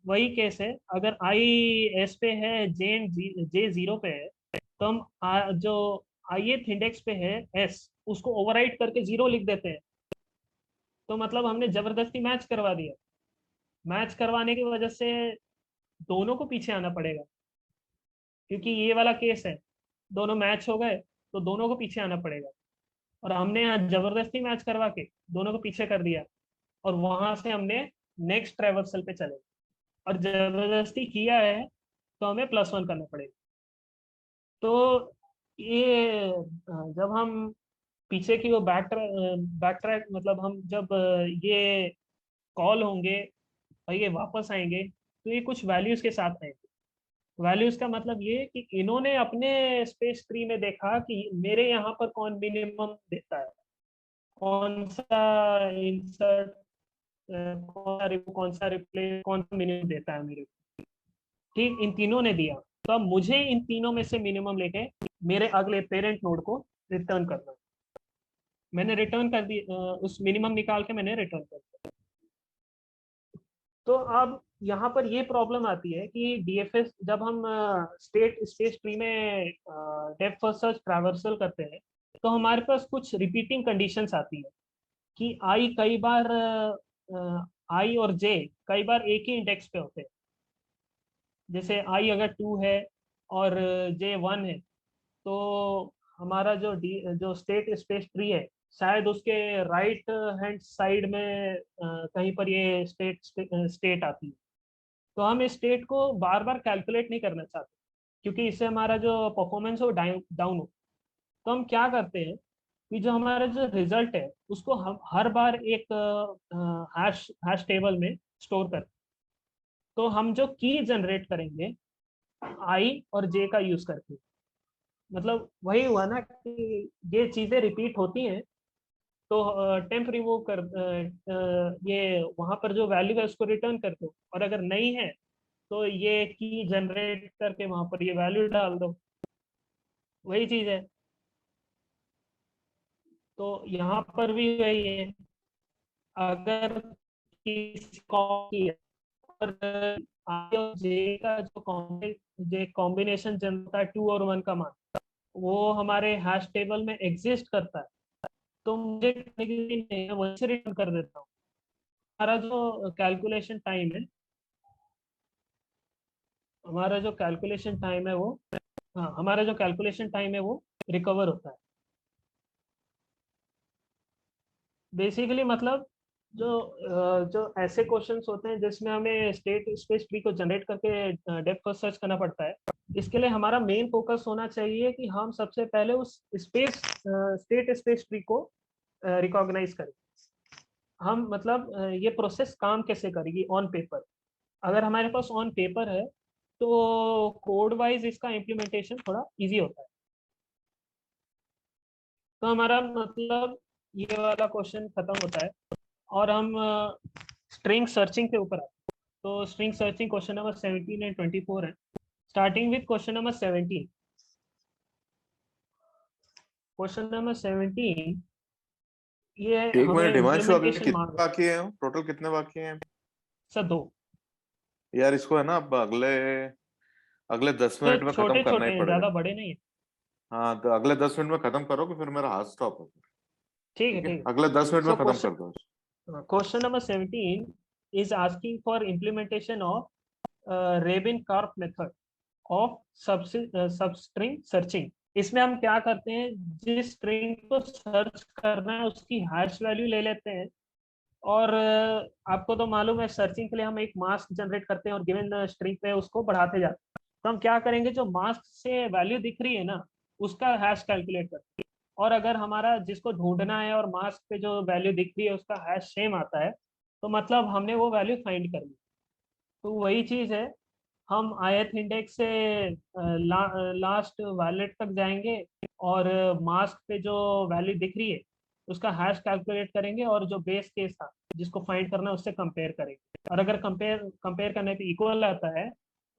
वही केस है। अगर आई एस पे है, जे 0 पे है, तो हम जो ith इंडेक्स पे है s, उसको ओवरराइट करके 0 लिख देते हैं, तो मतलब हमने जबरदस्ती मैच करवा दिया। मैच करवाने की वजह से दोनों को पीछे आना पड़ेगा, क्योंकि ये वाला केस है, दोनों मैच हो गए तो दोनों को पीछे आना पड़ेगा। और हमने यहाँ जबरदस्ती मैच करवा के दोनों को पीछे कर दिया, और वहां से हमने नेक्स्ट ट्रेवर्सल पे चले, और जबरदस्ती किया है तो हमें +1 करना पड़ेगा। तो ये जब हम पीछे की वो बैक ट्रैक, मतलब हम जब ये कॉल होंगे और ये वापस आएंगे, तो ये कुछ वैल्यूज के साथ आएंगे। वैल्यूज का मतलब ये कि इन्होंने अपने स्पेस ट्री में देखा कि मेरे यहाँ पर कौन मिनिमम देता है, कौन सा इंसर्ट, कौन सा रिप्लेस, कौन सा मिनिमम देता है मेरे को। ठीक, इन तीनों ने दिया, तो अब मुझे इन तीनों में से मिनिमम लेके मेरे अगले पेरेंट नोड को रिटर्न करना है। मैंने रिटर्न कर दी, उस मिनिमम निकाल के मैंने रिटर्न कर दिया। तो अब यहाँ पर ये प्रॉब्लम आती है कि डीएफएस, जब हम स्टेट स्पेस ट्री में डेप्थ फर्स्ट सर्च ट्रैवर्सल करते हैं, तो हमारे पास कुछ रिपीटिंग कंडीशंस आती है कि आई कई बार, आई और जे कई बार एक ही इंडेक्स पे होते हैं। जैसे आई अगर 2 है और जे 1 है, तो हमारा जो स्टेट स्पेस ट्री है, शायद उसके राइट हैंड साइड में कहीं पर ये स्टेट आती है। तो हम इस स्टेट को बार बार कैलकुलेट नहीं करना चाहते, क्योंकि इससे हमारा जो परफॉर्मेंस है वो डाउन हो। तो हम क्या करते हैं कि जो हमारा जो रिजल्ट है उसको हम हर बार एक हैश हैश टेबल में स्टोर करते हैं। तो हम जो की जनरेट करेंगे आई और जे का यूज करके, मतलब वही हुआ ना कि ये चीजें रिपीट होती हैं, तो टेम्प रिमूव कर ये वहां पर जो वैल्यू है उसको रिटर्न कर दो, और अगर नहीं है तो ये की जनरेट करके वहां पर ये वैल्यू डाल दो। वही चीज है। तो यहाँ पर भी वही है, अगर किसी की और आई और जे का जो कॉम्बिनेशन जनता है 2 और 1 का मान, वो हमारे हैश टेबल में एग्जिस्ट करता है, तो मुझे नहीं है, वहीं से रिटर्न कर देता हूँ। हमारा जो कैलकुलेशन टाइम है, हमारा जो कैलकुलेशन टाइम है वो, हाँ, हमारा जो कैलकुलेशन टाइम है वो रिकवर होता है। बेसिकली मतलब जो ऐसे क्वेश्चंस होते हैं जिसमें हमें स्टेट स्पेस ट्री को जनरेट करके डेप्थ फर्स्ट सर्च करना पड़ता है, इसके लिए हमारा मेन फोकस होना चाहिए कि हम सबसे पहले उस स्टेट स्पेस ट्री को रिकॉग्नाइज करें। हम मतलब ये प्रोसेस काम कैसे करेगी ऑन पेपर। अगर हमारे पास ऑन पेपर है तो कोड वाइज इसका इम्प्लीमेंटेशन थोड़ा इजी होता है। तो हमारा मतलब ये वाला क्वेश्चन खत्म होता है, और हम स्ट्रिंग सर्चिंग के ऊपर आते हैं। तो string searching question number 17 and 24 है। Starting with question number 17। Question number 17 ये
एक
हमें
मिनट हिमांशु, अगले
इम्प्लीमेंटेशन
कितने
मांग,
बाकी है? टोटल कितने बाकी हैं?
सर 2।
यार इसको है ना, अब अगले अगले 10 मिनट
सर
में खत्म
छोटे
करना
छोटे
ही
हैं,
पड़ेगा।
ज्यादा बड़े नहीं है।
हाँ, तो अगले 10 मिनट में खत्म करो कि फिर मेरा हाथ स्टॉप हो।
ठीक है,
ठीक है,
ठीक है।
अगले 10 मिनट में
सो
खत्म कर
क्वेश्चन
दो।
Question number 17 is asking for implementation of Rabin-Karp method of substring searching. इसमें हम क्या करते हैं, जिस स्ट्रिंग को सर्च करना है उसकी हैश वैल्यू ले लेते हैं, और आपको तो मालूम है सर्चिंग के लिए हम एक मास्क जनरेट करते हैं और गिवन स्ट्रिंग पे उसको बढ़ाते जाते हैं। तो हम क्या करेंगे, जो मास्क से वैल्यू दिख रही है ना उसका हैश कैलकुलेट करते हैं, और अगर हमारा जिसको ढूंढना है और मास्क पे जो वैल्यू दिख रही है उसका हैश सेम आता है, तो मतलब हमने वो वैल्यू फाइंड कर ली। तो वही चीज है, हम ith इंडेक्स से लास्ट वैलेट तक जाएंगे, और मास्क पे जो वैल्यू दिख रही है उसका हैश कैलकुलेट करेंगे, और जो बेस केस था जिसको फाइंड करना है उससे कंपेयर करेंगे, और अगर कंपेयर कंपेयर करने पे इक्वल आता है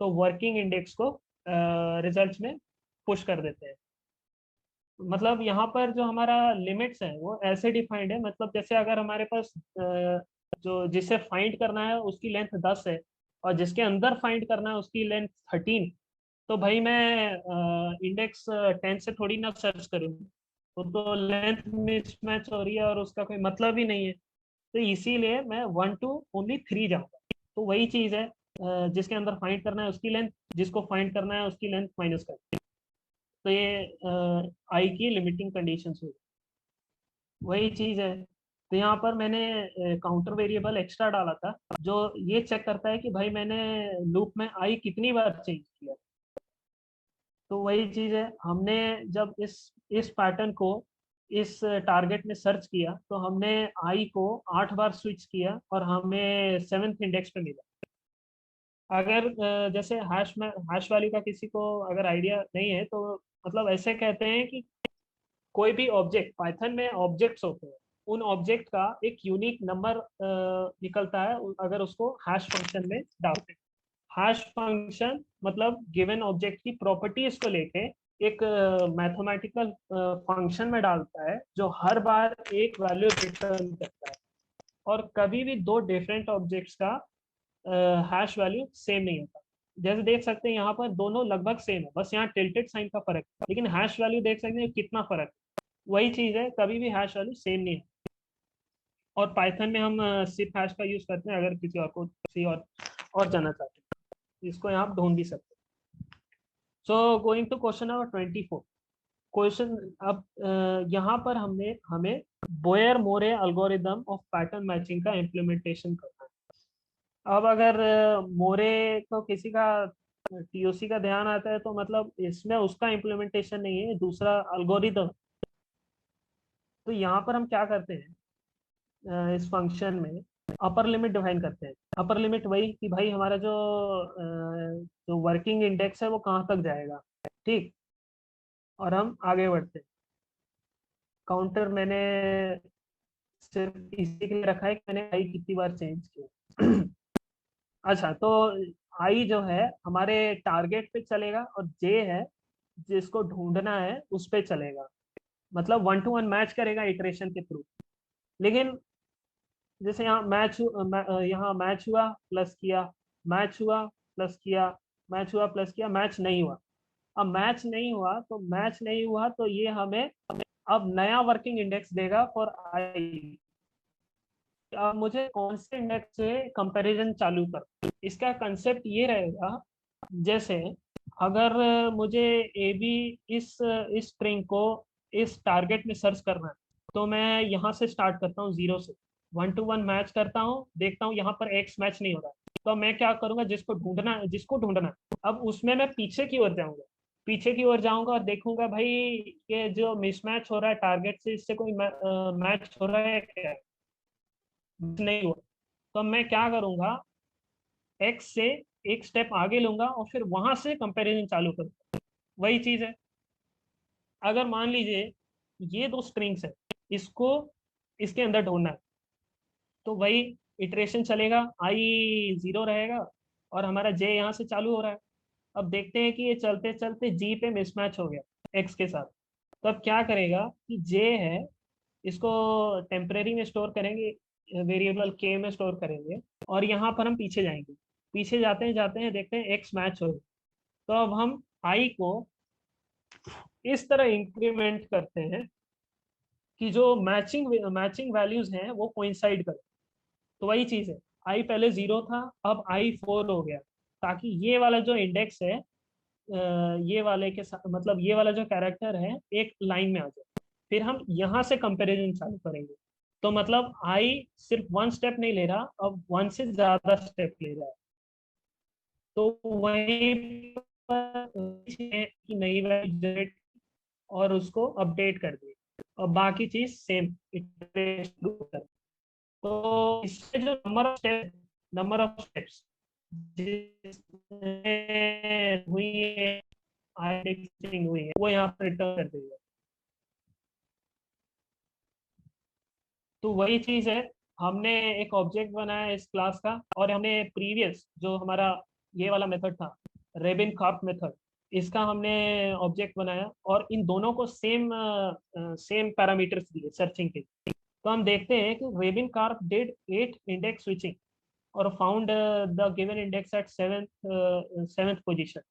तो वर्किंग इंडेक्स को रिजल्ट्स में पुश कर देते हैं। मतलब यहाँ पर जो हमारा लिमिट्स है वो ऐसे डिफाइंड है, मतलब जैसे अगर हमारे पास जो जिसे फाइंड करना है उसकी लेंथ 10 है, और जिसके अंदर फाइंड करना है उसकी लेंथ 13, तो भाई मैं इंडेक्स 10 से थोड़ी ना सर्च करूँ, तो लेंथ मिसमैच हो रही है और उसका कोई मतलब ही नहीं है। तो इसीलिए मैं 1 टू ओनली 3 जाऊंगा। तो वही चीज है, जिसके अंदर फाइंड करना है उसकी लेंथ, जिसको फाइंड करना है उसकी लेंथ माइनस कर। तो ये आई की लिमिटिंग कंडीशंस हुई, वही चीज है। तो यहाँ पर मैंने काउंटर वेरिएबल एक्स्ट्रा डाला था, जो ये चेक करता है कि भाई मैंने लूप में आई कितनी बार चेंज किया। तो वही चीज है, हमने जब इस पैटर्न को इस टारगेट में सर्च किया तो हमने आई को 8 बार स्विच किया और हमें 7th इंडेक्स पे मिला। अगर जैसे हैश वैल्यू का किसी को अगर आइडिया नहीं है तो मतलब ऐसे कहते हैं कि कोई भी ऑब्जेक्ट, पाइथन में ऑब्जेक्ट्स होते हैं, उन ऑब्जेक्ट का एक यूनिक नंबर निकलता है अगर उसको हैश फंक्शन में डालते हैं। हैश फंक्शन मतलब गिवन ऑब्जेक्ट की प्रॉपर्टीज को लेके एक मैथमेटिकल फंक्शन में डालता है, जो हर बार एक वैल्यू रिटर्न करता है। और कभी भी दो डिफरेंट ऑब्जेक्ट्स का हैश वैल्यू सेम नहीं होता। जैसे देख सकते हैं यहाँ पर दोनों लगभग सेम है, बस यहाँ टिल्टेड साइन का फर्क है, लेकिन हैश वैल्यू देख सकते हैं कितना फर्क है। वही चीज है, कभी भी हैश वैल्यू सेम नहीं है। और पाइथन में हम सिर्फ हैश का यूज करते हैं, अगर किसी और को किसी और जानना चाहते हैं इसको यहाँ आप ढूंढ भी सकते हैं। So going to question number 24। Question अब यहाँ पर हमने हमें Boyer Moore algorithm of pattern matching का इम्प्लीमेंटेशन करना है। अब अगर मोरे को किसी का टीओसी का ध्यान आता है तो मतलब इसमें उसका इम्प्लीमेंटेशन नहीं है, दूसरा एल्गोरिदम। तो यहाँ पर हम क्या करते हैं, इस फंक्शन में अपर लिमिट डिफाइन करते हैं। अपर लिमिट वही कि भाई हमारा जो वर्किंग इंडेक्स है वो कहाँ तक जाएगा, ठीक। और हम आगे बढ़ते हैं। काउंटर मैंने सिर्फ इसी के लिए रखा है कि मैंने आई कितनी बार चेंज किया। अच्छा, तो आई जो है हमारे टारगेट पे चलेगा और जे है जिसको ढूंढना है उस पे चलेगा। मतलब 1 to 1 मैच करेगा इटरेशन के थ्रू। लेकिन जैसे यहाँ मैच हुआ प्लस किया, मैच हुआ प्लस किया, मैच हुआ प्लस किया, मैच नहीं हुआ। अब मैच नहीं हुआ तो ये हमें अब नया वर्किंग इंडेक्स देगा फॉर आई। अब मुझे कौन से इंडेक्स से कंपैरिजन चालू कर, इसका कंसेप्ट ये रहेगा। जैसे अगर मुझे ए बी इस स्ट्रिंग को इस टारगेट में सर्च करना है, तो मैं यहाँ से स्टार्ट करता हूँ 0 से, 1 to 1 मैच करता हूँ, देखता हूँ यहाँ पर एक्स मैच नहीं हो रहा है, तो मैं क्या करूंगा, जिसको ढूंढना है अब उसमें मैं पीछे की ओर जाऊंगा और देखूंगा भाई ये जो मिसमैच हो रहा है टारगेट से, इससे कोई मैच हो रहा है क्या, नहीं हुआ। तो मैं क्या करूंगा, एक्स से एक स्टेप आगे लूंगा और फिर वहां से कंपैरिजन चालू करूंगा। वही चीज है, अगर मान लीजिए ये दो स्ट्रिंग्स है, इसको इसके अंदर ढूंढना है, तो वही इटरेशन चलेगा, आई 0 रहेगा और हमारा जे यहाँ से चालू हो रहा है। अब देखते हैं कि ये चलते चलते जी पे मिसमैच हो गया एक्स के साथ। तो अब क्या करेगा कि जे है, इसको टेम्परेरी में स्टोर करेंगे, वेरिएबल के में स्टोर करेंगे, और यहाँ पर हम पीछे जाएंगे। पीछे जाते हैं देखते हैं एक्स मैच हो गया। तो अब हम आई को इस तरह इंक्रीमेंट करते हैं कि जो मैचिंग वैल्यूज हैं वो कोइंसाइड करें। तो वही चीज है, आई पहले 0 था, अब आई 4 हो गया, ताकि ये वाला जो इंडेक्स है ये वाले के साथ, मतलब ये वाला जो कैरेक्टर है एक लाइन में आ जाए। फिर हम यहाँ से कंपैरिजन चालू करेंगे। तो मतलब आई सिर्फ 1 स्टेप नहीं ले रहा, अब 1 से ज्यादा स्टेप ले रहा है। तो वहीं पर कि नई वैल्यू जनरेट और उसको अपडेट कर दिए, और बाकी चीज सेम इटरेशन। तो इससे जो नंबर ऑफ स्टेप्स हुई है, हुई है, वो यहाँ पर रिटर्न कर देगा। तो वही चीज है, हमने एक ऑब्जेक्ट बनाया इस क्लास का, और हमने प्रीवियस जो हमारा ये वाला मेथड था, रेबिन कार्प मेथड, इसका हमने ऑब्जेक्ट बनाया और इन दोनों को सेम पैरामीटर्स दिए सर्चिंग के। तो हम देखते हैं कि Rabin Karp did 8 index switching और found the given index at seventh position.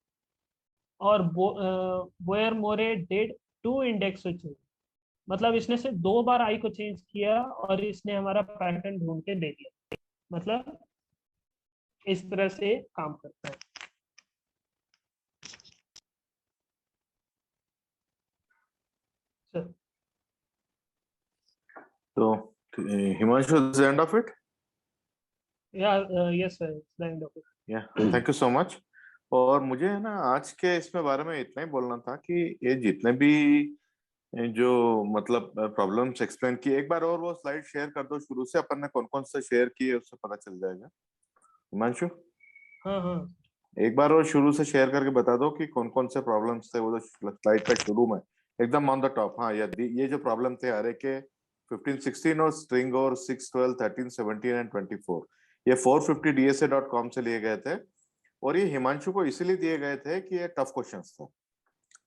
और Boyer Moore did 2 index switches, मतलब इसने से 2 बार आई को चेंज किया और इसने हमारा पैटर्न ढूंढ के दे दिया। मतलब इस तरह से काम करता है। सर
तो Himanshu, is the end of it?
Yeah yes sir, end of it.
Yeah, thank you so much. और मुझे है ना आज के इसमें बारे में इतना ही बोलना था कि ये जितने भी जो मतलब प्रॉब्लम्स एक्सप्लेन किए, एक बार और वो स्लाइड शेयर कर दो, शुरू से अपन ने कौन कौन से शेयर किए उससे पता चल जाएगा। हिमांशु,
हाँ हाँ
एक बार और शुरू से शेयर करके बता दो कि कौन कौन से प्रॉब्लम्स थे वो जो स्लाइड पे शुरू में एकदम ऑन द टॉप। हाँ, ये जो प्रॉब्लम थे अरे के 15 16 और स्ट्रिंग और 6 12 13 17 एंड 24, ये 450dsa.com से लिए गए थे। और ये हिमांशु को इसीलिए दिए गए थे कि ये टफ क्वेश्चंस थे,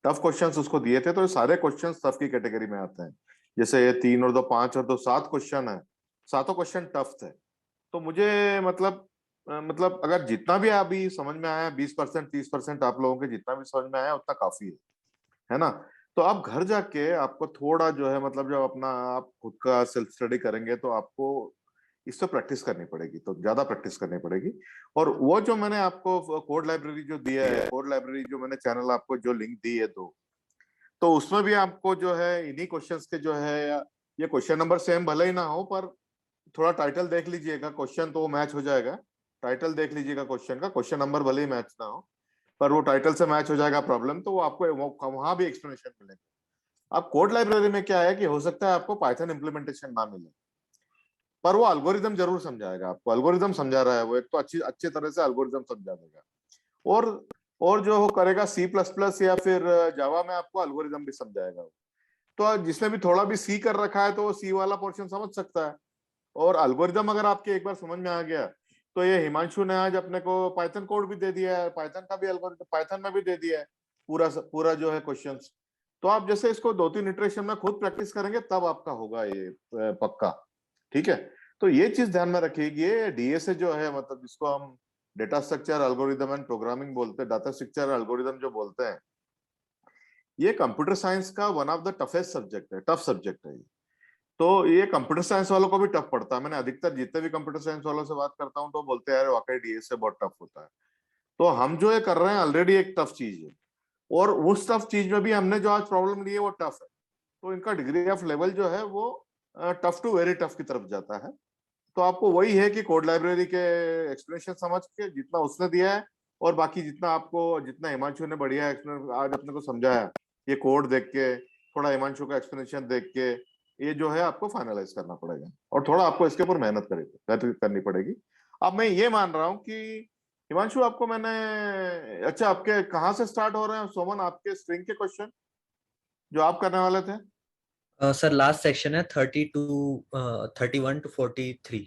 टफ क्वेश्चंस उसको दिए थे, तो ये सारे क्वेश्चंस टफ की कैटेगरी में आते हैं। जैसे ये 3 और 2 5 और 2 7 क्वेश्चन है, सातों क्वेश्चन टफ थे। तो मुझे मतलब अगर जितना भी अभी समझ में आया 20% 30% आप लोगों के जितना भी समझ में आया उतना काफी है ना। तो आप घर जाके आपको थोड़ा जो है मतलब जब अपना आप खुद का सेल्फ स्टडी करेंगे तो आपको इस पे प्रैक्टिस करनी पड़ेगी, तो ज्यादा प्रैक्टिस करनी पड़ेगी। और वो जो मैंने आपको कोड लाइब्रेरी जो दिया है, कोड लाइब्रेरी जो मैंने चैनल आपको जो लिंक दी है तो उसमें भी आपको जो है इन्हीं क्वेश्चंस के जो है ये क्वेश्चन नंबर सेम भले ही ना हो पर थोड़ा टाइटल देख लीजिएगा, क्वेश्चन तो वो मैच हो जाएगा। टाइटल देख लीजिएगा क्वेश्चन का, क्वेश्चन नंबर भले ही मैच ना हो पर वो टाइटल से मैच हो जाएगा प्रॉब्लम, तो वो आपको वहां भी एक्सप्लेनेशन मिलेगा। अब कोड लाइब्रेरी में क्या है कि हो सकता है आपको पाइथन इम्प्लीमेंटेशन ना मिले पर वो अल्गोरिदम जरूर समझाएगा आपको, अल्गोरिदम समझा रहा है वो, एक तो अच्छी तरह से अल्गोरिदम समझा देगा। और और जो वो करेगा सी प्लस प्लस या फिर जावा में आपको अल्गोरिदम भी समझाएगा। तो जिसने भी थोड़ा भी सी कर रखा है तो वो सी वाला पोर्शन समझ सकता है। और अल्गोरिदम अगर आपके एक बार समझ में आ गया तो ये हिमांशु ने आज अपने को पाइथन कोड भी दे दिया है, पाइथन का भी अल्गोरिदम पाइथन में भी दे दिया है, पूरा जो है क्वेश्चंस। तो आप जैसे इसको 2-3 इटरेशन में खुद प्रैक्टिस करेंगे तब आपका होगा ये पक्का। ठीक है, तो ये चीज ध्यान में रखिएगा। ये डीएसए जो है मतलब जिसको हम data structure algorithm and programming बोलते हैं, डाटा स्ट्रक्चर एल्गोरिदम जो बोलते हैं, ये कंप्यूटर साइंस का one of the toughest subject है, टफ सब्जेक्ट है ये। तो ये कंप्यूटर साइंस वालों को भी टफ पड़ता है। मैंने अधिकतर जितने भी कंप्यूटर साइंस वालों से बात करता हूँ तो बोलते हैं यार वाकई डीएसए बहुत टफ होता है। तो हम जो ये कर रहे हैं ऑलरेडी एक टफ चीज है, और उस टफ चीज में भी हमने जो आज प्रॉब्लम ली है वो टफ है। तो इनका डिग्री ऑफ लेवल जो है वो टफ टू वेरी टफ की तरफ जाता है। तो आपको वही है कि कोड लाइब्रेरी के एक्सप्लेनेशन समझ के जितना उसने दिया है और बाकी जितना हिमांशु ने बढ़िया आज अपने को समझाया, ये कोड देख के थोड़ा हिमांशु का एक्सप्लेनेशन देख के ये जो है आपको फाइनलाइज करना पड़ेगा और थोड़ा आपको इसके ऊपर मेहनत करनी पड़ेगी। अब मैं ये मान रहा हूँ कि हिमांशु आपको मैंने, अच्छा आपके कहाँ से स्टार्ट हो रहे हैं सोमन, आपके स्ट्रिंग के क्वेश्चन जो आप करने वाले थे?
सर लास्ट सेक्शन है 31 to 43।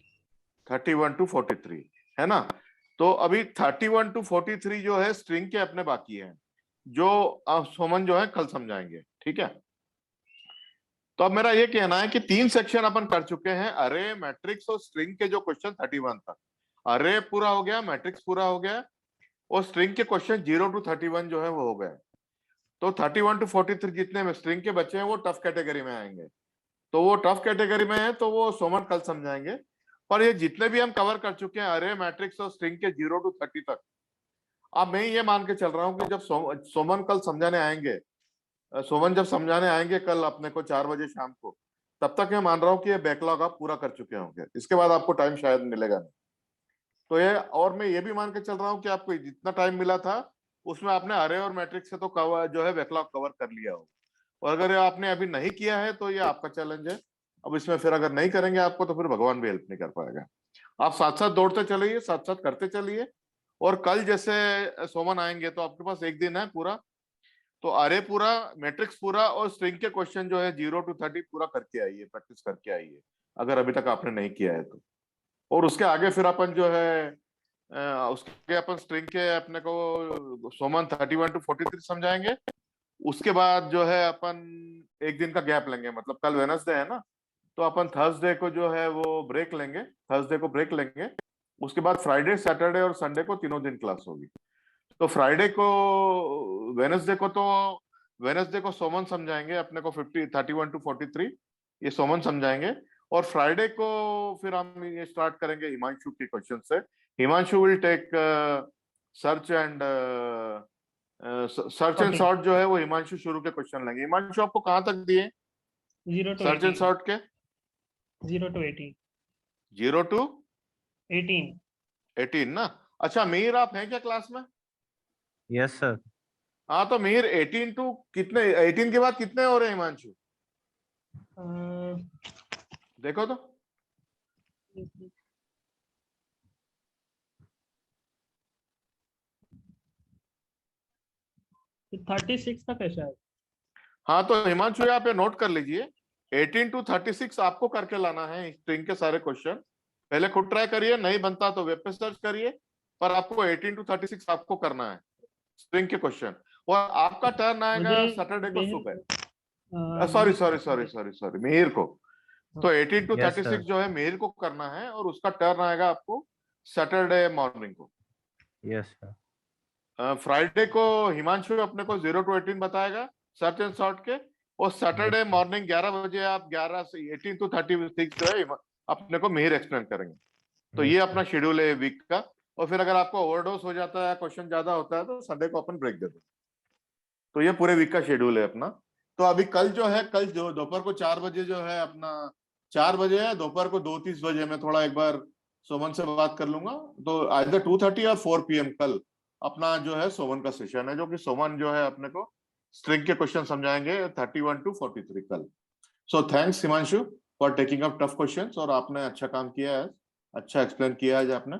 31 to 43 है ना। तो अभी 31 to 43 जो है स्ट्रिंग के अपने बाकी हैं, जो आप सोमन जो है कल समझाएंगे। ठीक है, तो अब मेरा ये कहना है कि 3 सेक्शन अपन कर चुके हैं, अरे मैट्रिक्स और स्ट्रिंग के जो क्वेश्चन 31 तक, अरे पूरा हो गया, मैट्रिक्स पूरा हो गया, और स्ट्रिंग के क्वेश्चन 0 to 31 जो है वो हो गए। तो 31 to 43 जितने में स्ट्रिंग के बच्चे हैं वो टफ कैटेगरी में आएंगे। तो वो टफ कैटेगरी में है तो वो सोमन कल समझाएंगे। पर ये जितने भी हम कवर कर चुके हैं अरे मैट्रिक्स और स्ट्रिंग के 0 to 30 तक, अब मैं ये मान के चल रहा हूँ कि जब सोमन कल समझाने आएंगे, सोमन जब समझाने आएंगे कल अपने को 4 बजे शाम को, तब तक मैं मान रहा हूँ कि ये बैकलॉग आप पूरा कर चुके होंगे, इसके बाद आपको टाइम शायद मिलेगा नहीं। तो ये, और मैं ये भी मान के चल रहा हूँ कि आपको जितना टाइम मिला था उसमें आपने अरे और मैट्रिक्स से तो कवर जो है बैकलॉग कवर कर लिया हो। और अगर आपने अभी नहीं किया है तो ये आपका चैलेंज है। अब इसमें फिर अगर नहीं करेंगे आपको तो फिर भगवान भी हेल्प नहीं कर पाएगा। आप साथ साथ दौड़ते चलिए, साथ साथ करते चलिए, और कल जैसे सोमन आएंगे तो आपके पास एक दिन है पूरा, तो अरे पूरा, मैट्रिक्स पूरा और स्ट्रिंग के क्वेश्चन जो है 0 to 30 पूरा करके आइए, प्रैक्टिस करके आइए अगर अभी तक आपने नहीं किया है तो। और उसके आगे फिर अपन जो है उसके अपन स्ट्रिंग के अपने को सोमन 31 to 43 समझाएंगे। उसके बाद जो है अपन एक दिन का गैप लेंगे, मतलब कल वेडनेसडे है ना, तो अपन थर्सडे को जो है वो ब्रेक लेंगे, थर्सडे को ब्रेक लेंगे। उसके बाद फ्राइडे सैटरडे और संडे को तीनों दिन क्लास होगी। तो फ्राइडे को वेनसडे को सोमन समझाएंगे अपने को 31 to 43 ये सोमन समझाएंगे। और फ्राइडे को फिर हम ये स्टार्ट करेंगे हिमांशु के क्वेश्चन से। Himanshu will take search and sort जो है वो हिमांशु शुरू के क्वेश्चन लेंगे। हिमांशु आपको कहाँ तक दिए
0 to
सर्च एंड
18
सॉर्ट के?
0 to 18
0 to
18
ना? अच्छा मीर आप हैं क्या क्लास में?
Yes sir.
हाँ तो मीर 18 to कितने, 18 के बाद कितने हो रहे हैं हिमांशु? देखो तो
36 तक है शायद।
हाँ तो हिमांशु यहाँ पे नोट कर लीजिए 18 to 36 आपको करके लाना है स्ट्रिंग के सारे क्वेश्चन। पहले खुद ट्राई करिए, नहीं बनता तो वेब पे सर्च करिए, पर आपको 18 to 36 आपको करना है स्ट्रिंग के क्वेश्चन। और आपका टर्न आएगा सैटरडे को सुबह। सॉरी मिहिर को। तो 18 to 36 जो है मिहिर को करना है और उसका टर्न आएगा आपको सैटरडे मॉर्निंग को।
Yes sir.
फ्राइडे को हिमांशु अपने को 0 to 18 बताएगा सर्च एंड सॉर्ट के। और सैटरडे मॉर्निंग 11 बजे आप 11 से 18 to 36 जो है अपने को मिहिर एक्सप्लेन करेंगे। तो ये अपना शेड्यूल है वीक का। और फिर अगर आपको ओवरडोज हो जाता है, क्वेश्चन ज्यादा होता है, तो संडे को अपन ब्रेक दे दें। तो ये पूरे वीक का शेड्यूल है अपना। तो अभी कल जो दोपहर को 4 बजे जो है अपना 4 बजे है, दोपहर को 2:30 बजे मैं थोड़ा एक बार सोमन से बात कर लूंगा। तो आइदर 2:30 और 4 PM कल अपना जो है सोमन का सेशन है, जो कि सोमन जो है अपने को स्ट्रिंग के क्वेश्चन समझाएंगे 31 to 43 कल। So thanks Himanshu for taking up tough questions. और आपने अच्छा काम किया है, अच्छा एक्सप्लेन किया है आपने।